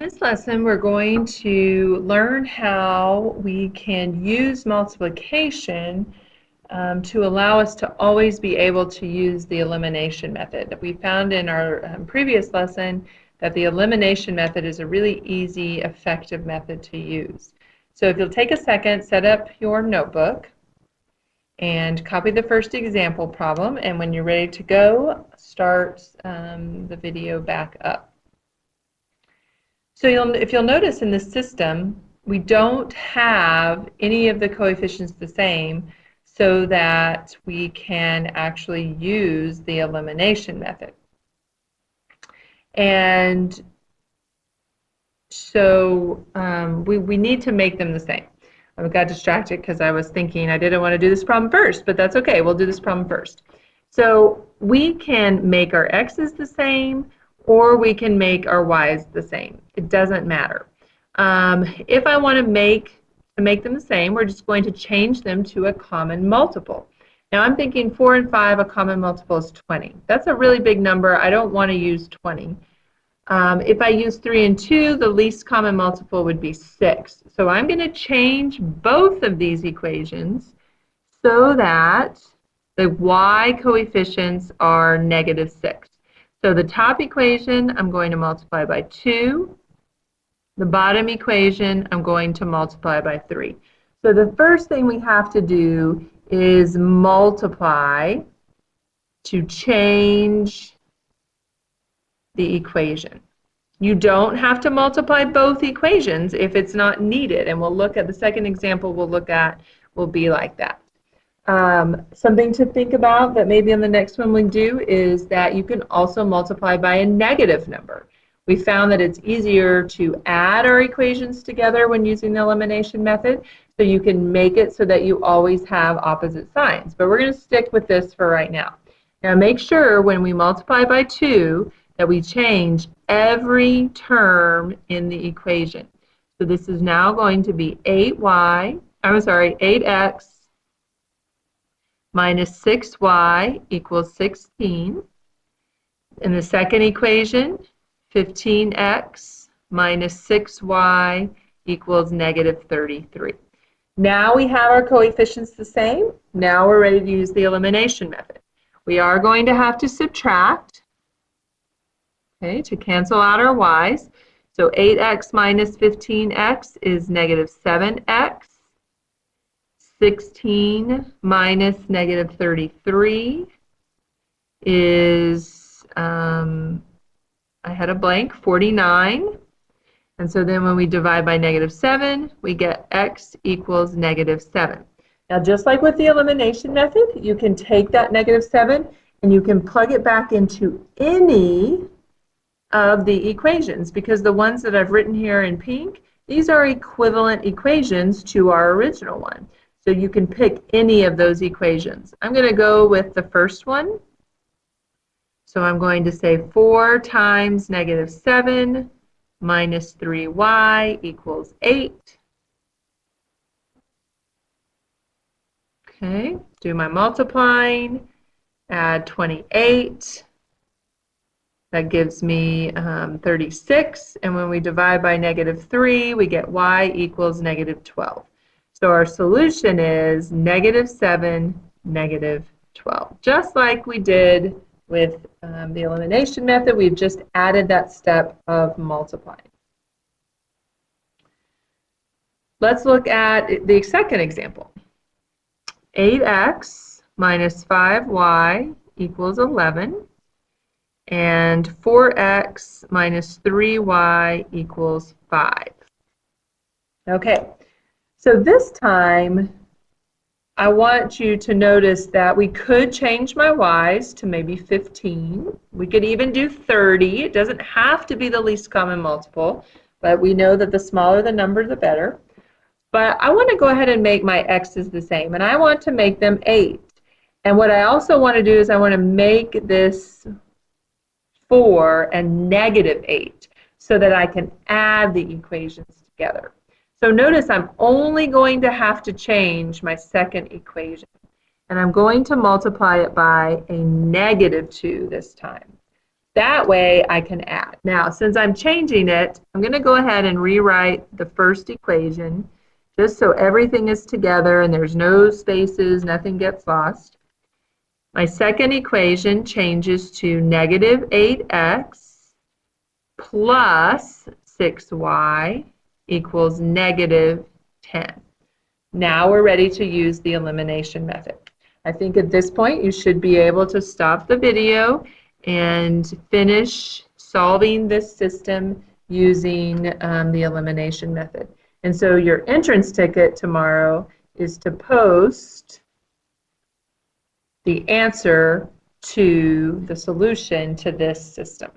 In this lesson, we're going to learn how we can use multiplication to allow us to always be able to use the elimination method. We found in our previous lesson that the elimination method is a really easy, effective method to use. So if you'll take a second, set up your notebook and copy the first example problem, and when you're ready to go, start the video back up. So if you'll notice in this system, we don't have any of the coefficients the same so that we can actually use the elimination method. And so we need to make them the same. I got distracted because I was thinking I didn't want to do this problem first, but that's okay. We'll do this problem first. So we can make our x's the same, or we can make our y's the same. It doesn't matter. If I want to make them the same, we're just going to change them to a common multiple. Now I'm thinking 4 and 5, a common multiple is 20. That's a really big number. I don't want to use 20. If I use 3 and 2, the least common multiple would be 6. So I'm going to change both of these equations so that the y coefficients are -6. So the top equation, I'm going to multiply by 2. The bottom equation, I'm going to multiply by 3. So the first thing we have to do is multiply to change the equation. You don't have to multiply both equations if it's not needed, and we'll look at the second example we'll look at will be like that. Something to think about that maybe in the next one we do is that you can also multiply by a negative number. We found that it's easier to add our equations together when using the elimination method, so you can make it so that you always have opposite signs. But we're going to stick with this for right now. Now make sure when we multiply by 2 that we change every term in the equation. So this is now going to be 8x minus 6y equals 16. In the second equation, 15x minus 6y equals -33. Now we have our coefficients the same. Now we're ready to use the elimination method. We are going to have to subtract, okay, to cancel out our y's. So 8x minus 15x is -7x. 16 minus -33 is, I had a blank, 49. And so then when we divide by -7, we get x equals -7. Now just like with the elimination method, you can take that -7 and you can plug it back into any of the equations, because the ones that I've written here in pink, these are equivalent equations to our original one. So you can pick any of those equations. I'm going to go with the first one. So I'm going to say 4 times -7 minus 3y equals 8. Okay, do my multiplying, add 28. That gives me 36. And when we divide by -3, we get y equals -12. So our solution is -7, -12. Just like we did with the elimination method, we've just added that step of multiplying. Let's look at the second example. 8x minus 5y equals 11. And 4x minus 3y equals 5. Okay. So this time, I want you to notice that we could change my y's to maybe 15. We could even do 30. It doesn't have to be the least common multiple, but we know that the smaller the number, the better. But I want to go ahead and make my x's the same, and I want to make them 8. And what I also want to do is I want to make this 4 and -8 so that I can add the equations together. So notice I'm only going to have to change my second equation, and I'm going to multiply it by a -2 this time. That way I can add. Now, since I'm changing it, I'm going to go ahead and rewrite the first equation just so everything is together and there's no spaces, nothing gets lost. My second equation changes to negative 8x plus 6y equals negative 10. Now we're ready to use the elimination method. I think at this point you should be able to stop the video and finish solving this system using the elimination method. And so your entrance ticket tomorrow is to post the answer to the solution to this system.